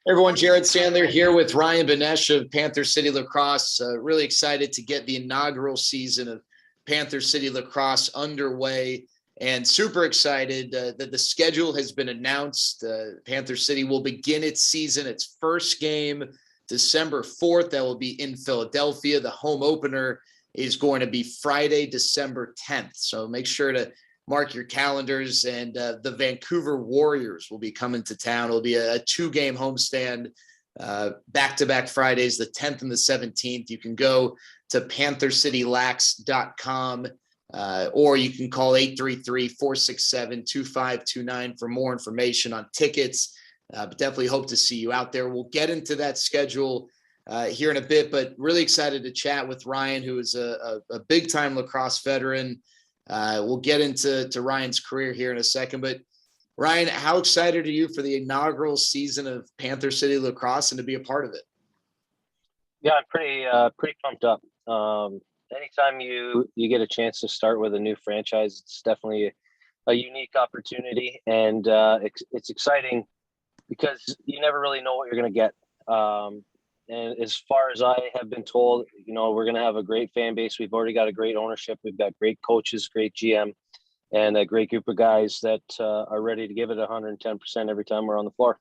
Everyone, Jared Sandler here with Ryan Benesch of Panther City Lacrosse. Really excited to get the inaugural season of Panther City Lacrosse underway, and super excited that the schedule has been announced. Panther City will begin its season, its first game, December 4th. That will be in Philadelphia. The home opener is going to be Friday, December 10th. So make sure to mark your calendars, and the Vancouver Warriors will be coming to town. It'll be a two-game homestand, back-to-back Fridays, the 10th and the 17th. You can go to panthercitylax.com, or you can call 833-467-2529 for more information on tickets. But definitely hope to see you out there. We'll get into that schedule here in a bit, but really excited to chat with Ryan, who is a big-time lacrosse veteran. We'll get into Ryan's career here in a second, but Ryan, how excited are you for the inaugural season of Panther City Lacrosse and to be a part of it? Yeah, I'm pretty pumped up. Anytime you get a chance to start with a new franchise, it's definitely a unique opportunity, and it's exciting because you never really know what you're going to get. And as far as I have been told, we're going to have a great fan base. We've already got a great ownership. We've got great coaches, great GM, and a great group of guys that are ready to give it 110% every time we're on the floor.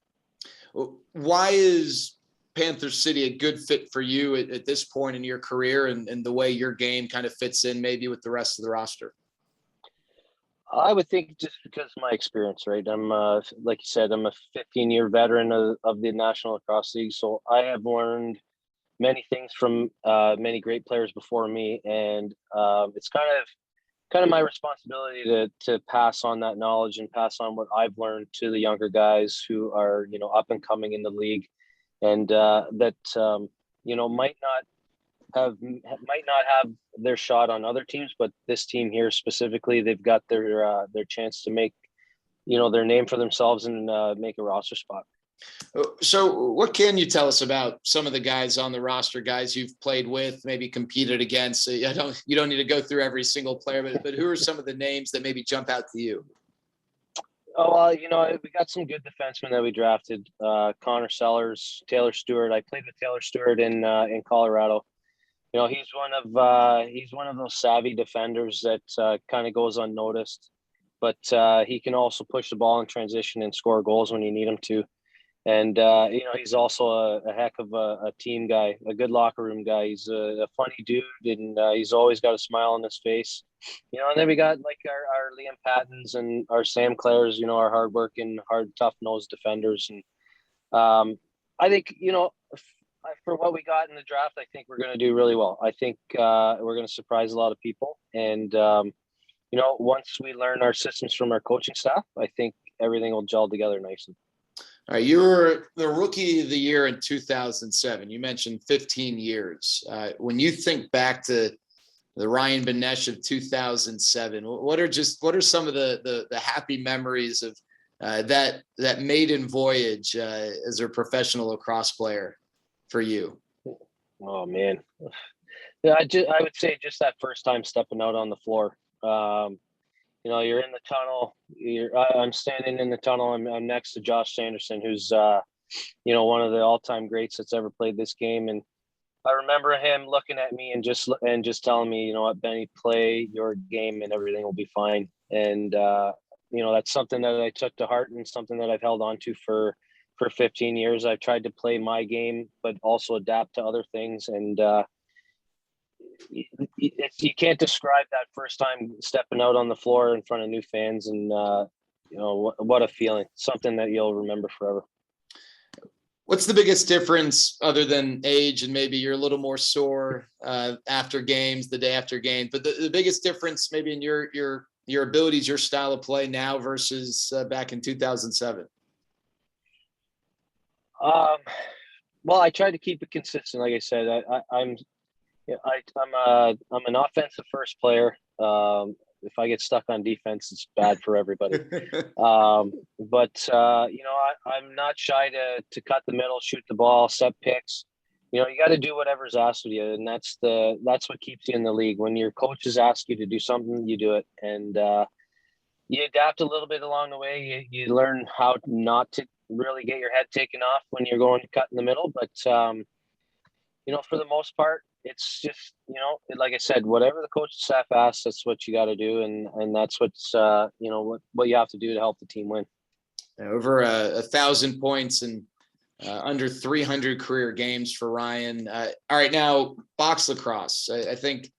Why is Panther City a good fit for you at this point in your career, and the way your game kind of fits in maybe with the rest of the roster? I would think just because of my experience, right? I'm, like you said, I'm a 15-year veteran of the National Lacrosse League. So I have learned many things from many great players before me. And it's kind of my responsibility to pass on that knowledge and pass on what I've learned to the younger guys who are, up and coming in the league, and that might not have their shot on other teams, but this team here specifically, they've got their chance to make, their name for themselves and make a roster spot. So what can you tell us about some of the guys on the roster, guys you've played with, maybe competed against? You don't need to go through every single player, but who are some of the names that maybe jump out to you? Oh, well, we got some good defensemen that we drafted. Connor Sellers, Taylor Stewart. I played with Taylor Stewart in Colorado. He's one of those savvy defenders that kind of goes unnoticed, but he can also push the ball in transition and score goals when you need him to. And he's also a heck of a team guy, a good locker room guy. He's a funny dude, and he's always got a smile on his face. And then we got like our Liam Pattons and our Sam Clares, our hardworking, tough-nosed defenders. And I think for what we got in the draft, I think we're going to do really well. I think we're going to surprise a lot of people. And, once we learn our systems from our coaching staff, I think everything will gel together nicely. All right, you were the rookie of the year in 2007. You mentioned 15 years. When you think back to the Ryan Benesch of 2007, what are some of the happy memories of that maiden voyage as a professional lacrosse player for you? Oh man, yeah, I would say just that first time stepping out on the floor. You're in the tunnel. I'm standing in the tunnel. I'm next to Josh Sanderson, who's one of the all-time greats that's ever played this game. And I remember him looking at me and just telling me, Benny, play your game and everything will be fine. And that's something that I took to heart and something that I've held on to for 15 years. I've tried to play my game, but also adapt to other things. And you can't describe that first time stepping out on the floor in front of new fans. And, what a feeling, something that you'll remember forever. What's the biggest difference other than age, and maybe you're a little more sore after games, the day after games, but the biggest difference maybe in your abilities, your style of play now versus back in 2007? Well, I try to keep it consistent. Like I said, I'm an offensive first player. If I get stuck on defense, it's bad for everybody. But I'm not shy to cut the middle, shoot the ball, set picks. You got to do whatever's asked of you, and that's what keeps you in the league. When your coaches ask you to do something, you do it, and you adapt a little bit along the way. You learn how not to really get your head taken off when you're going to cut in the middle. But, for the most part, it's just, like I said, whatever the coaching staff asks, that's what you got to do. And that's what's, what you have to do to help the team win. Over 1,000 points and under 300 career games for Ryan. All right, now box lacrosse. I think,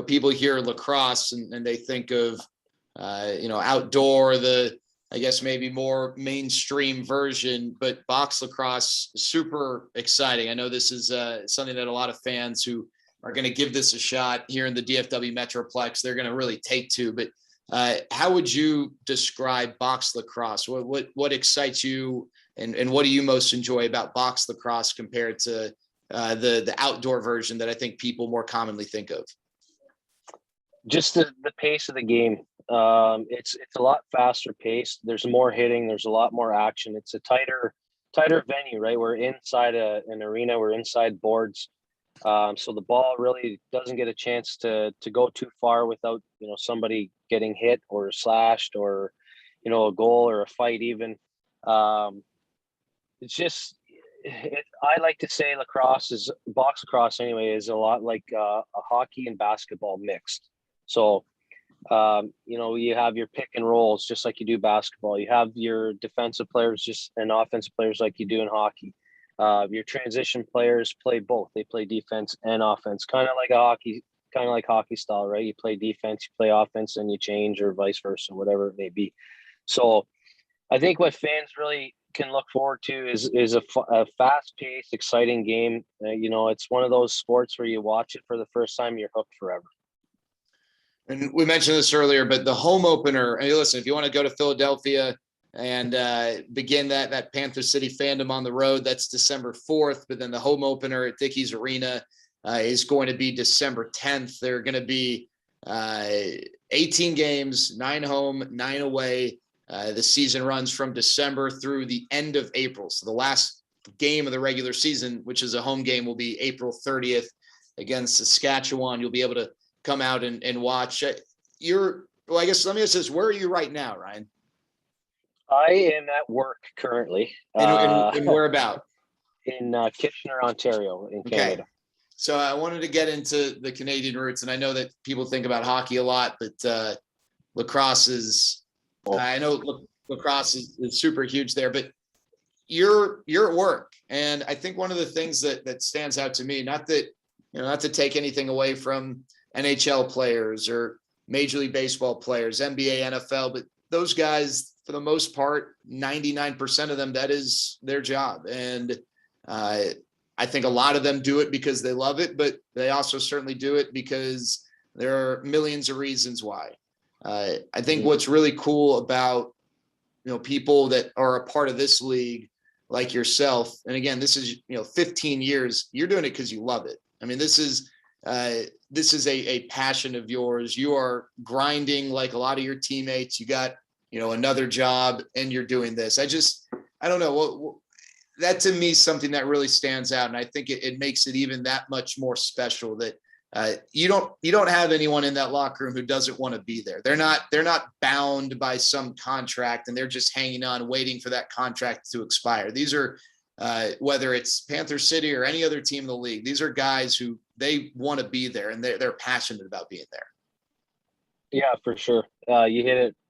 people hear lacrosse and they think of, outdoor, I guess maybe more mainstream version, but box lacrosse, super exciting. I know this is something that a lot of fans who are going to give this a shot here in the DFW Metroplex, they're going to really take to. But how would you describe box lacrosse? What excites you, and what do you most enjoy about box lacrosse compared to the outdoor version that I think people more commonly think of? Just the pace of the game. It's a lot faster paced. There's more hitting. There's a lot more action. It's a tighter venue, right? We're inside an arena. We're inside boards. So the ball really doesn't get a chance to go too far without, somebody getting hit or slashed or, a goal or a fight even. It's just, I like to say box lacrosse anyway, is a lot like a hockey and basketball mixed. So, you have your pick and rolls just like you do basketball. You have your defensive players and offensive players like you do in hockey. Your transition players play both. They play defense and offense, kind of like hockey style, right? You play defense, you play offense, and you change, or vice versa, whatever it may be. So I think what fans really can look forward to is a fast-paced, exciting game. It's one of those sports where you watch it for the first time, you're hooked forever. And we mentioned this earlier, but the home opener, and listen, if you want to go to Philadelphia and begin that Panther City fandom on the road, that's December 4th. But then the home opener at Dickies Arena is going to be December 10th. There are going to be 18 games, 9 home, 9 away. The season runs from December through the end of April. So the last game of the regular season, which is a home game, will be April 30th against Saskatchewan. You'll be able to come out and watch. I guess let me ask this: where are you right now, Ryan? I am at work currently. And where about? In Kitchener, Ontario, in Canada. So I wanted to get into the Canadian roots, and I know that people think about hockey a lot, but lacrosse is. I know lacrosse is super huge there, but you're at work, and I think one of the things that stands out to me, not to take anything away from NHL players or Major League Baseball players, NBA, NFL, but those guys, for the most part, 99% of them, that is their job. And I think a lot of them do it because they love it, but they also certainly do it because there are millions of reasons why. I think what's really cool about, people that are a part of this league like yourself, and again, this is, 15 years, you're doing it because you love it. I mean, this is a passion of yours. You are grinding like a lot of your teammates. You got, another job and you're doing this. I don't know. That to me is something that really stands out. And I think it makes it even that much more special that you don't have anyone in that locker room who doesn't want to be there. They're not bound by some contract and they're just hanging on, waiting for that contract to expire. These are, whether it's Panther City or any other team in the league, these are guys who they want to be there and they're passionate about being there. Yeah, for sure.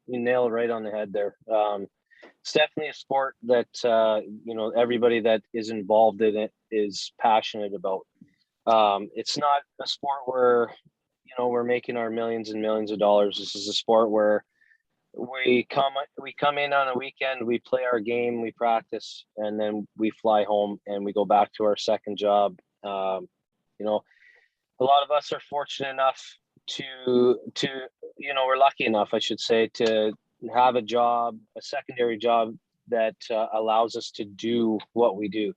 You nail it right on the head there. It's definitely a sport that, everybody that is involved in it is passionate about. It's not a sport where, we're making our millions and millions of dollars. This is a sport where we come in on a weekend, we play our game, we practice, and then we fly home and we go back to our second job. A lot of us are fortunate enough to we're lucky enough, I should say, to have a secondary job that allows us to do what we do.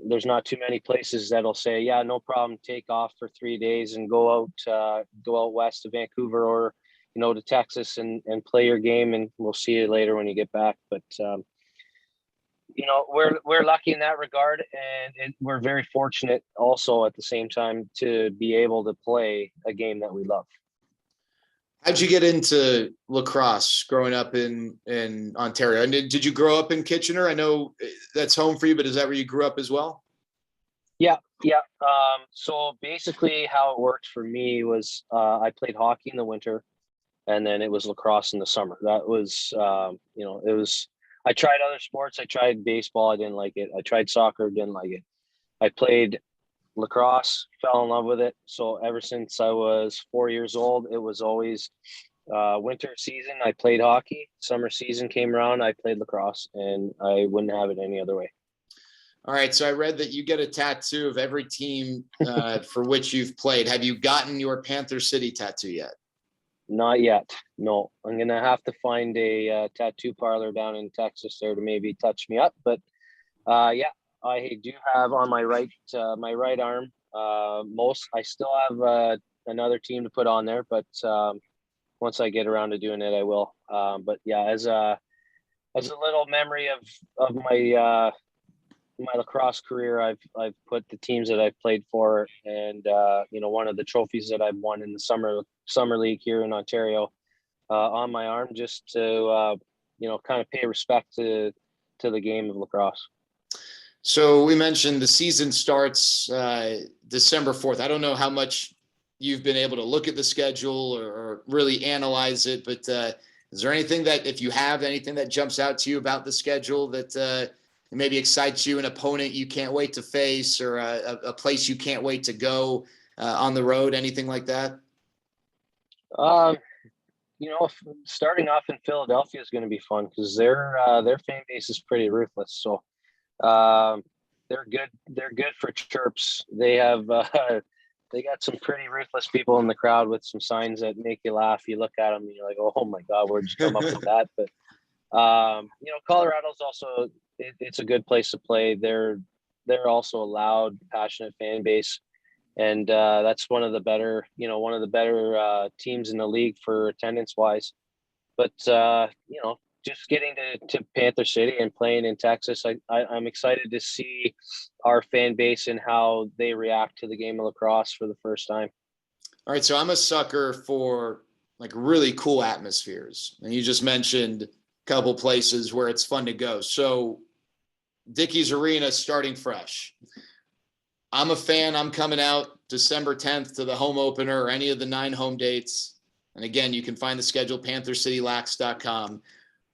There's not too many places that'll say, yeah, no problem, take off for 3 days and go out west to Vancouver or, to Texas and play your game, and we'll see you later when you get back. But, we're lucky in that regard, and we're very fortunate also at the same time to be able to play a game that we love. How'd you get into lacrosse growing up in Ontario? And did you grow up in Kitchener? I know that's home for you, but is that where you grew up as well? Yeah, yeah. So basically, how it worked for me was I played hockey in the winter, and then it was lacrosse in the summer. That was, it was. I tried other sports. I tried baseball. I didn't like it. I tried soccer. Didn't like it. I played lacrosse. Fell in love with it. So ever since I was 4 years old, it was always winter season. I played hockey. Summer season came around. I played lacrosse, and I wouldn't have it any other way. All right. So I read that you get a tattoo of every team for which you've played. Have you gotten your Panther City tattoo yet? Not yet. No, I'm gonna have to find a tattoo parlor down in Texas there to maybe touch me up. But yeah, I do have on my right arm. Most I still have another team to put on there, but once I get around to doing it, I will. But yeah, as a little memory of my lacrosse career, I've put the teams that I've played for, and one of the trophies that I've won in the summer league here in Ontario on my arm, just to kind of pay respect to the game of lacrosse. So we mentioned the season starts December 4th. I don't know how much you've been able to look at the schedule or really analyze it, but is there anything that, if you have anything that jumps out to you about the schedule that maybe excites you, an opponent you can't wait to face, or a place you can't wait to go on the road, anything like that? Starting off in Philadelphia is going to be fun because their fan base is pretty ruthless. So they're good. They're good for chirps. They have they got some pretty ruthless people in the crowd with some signs that make you laugh. You look at them and you're like, oh my God, where'd you come up with that? But Colorado's also it's a good place to play. They're also a loud, passionate fan base, and that's one of the better teams in the league for attendance wise. But just getting to Panther City and playing in Texas, I'm excited to see our fan base and how they react to the game of lacrosse for the first time. All right, so I'm a sucker for like really cool atmospheres, and you just mentioned a couple places where it's fun to go. So Dickies Arena starting fresh. I'm a fan. I'm coming out December 10th to the home opener or any of the 9 home dates. And again, you can find the schedule panthercitylax.com.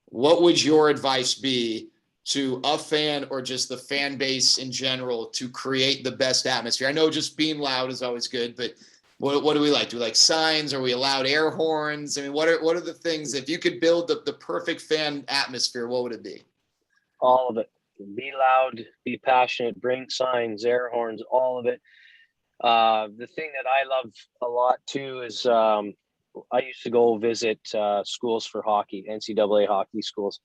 What would your advice be to a fan or just the fan base in general to create the best atmosphere? I know just being loud is always good, but what do we like? Do we like signs? Are we allowed air horns? I mean, what are the things, if you could build the perfect fan atmosphere, what would it be? All of it. Be loud, be passionate, bring signs, air horns, all of it. The thing that I love a lot too is I used to go visit schools for hockey, NCAA hockey schools,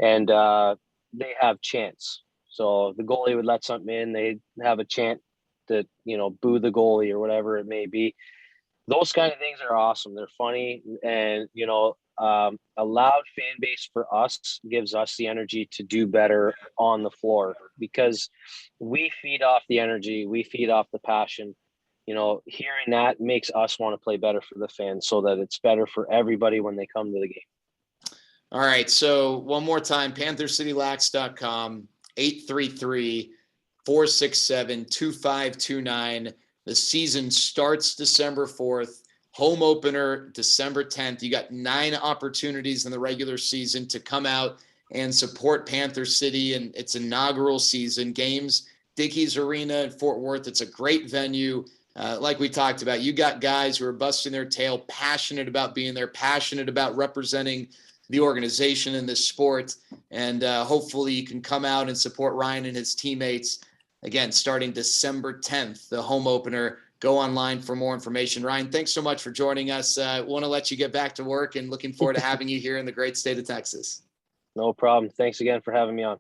and they have chants. So the goalie would let something in, they'd have a chant that, boo the goalie or whatever it may be. Those kind of things are awesome. They're funny, and a loud fan base for us gives us the energy to do better on the floor because we feed off the energy, we feed off the passion. Hearing that makes us want to play better for the fans so that it's better for everybody when they come to the game. All right. So one more time, panthercitylax.com, 833-467-2529. The season starts December 4th. Home opener, December 10th. You got 9 opportunities in the regular season to come out and support Panther City and its inaugural season games. Dickies Arena in Fort Worth. It's a great venue. Like we talked about, you got guys who are busting their tail, passionate about being there, passionate about representing the organization in this sport. And hopefully you can come out and support Ryan and his teammates. Again, starting December 10th, the home opener. Go online for more information. Ryan, thanks so much for joining us. I want to let you get back to work and looking forward to having you here in the great state of Texas. No problem. Thanks again for having me on.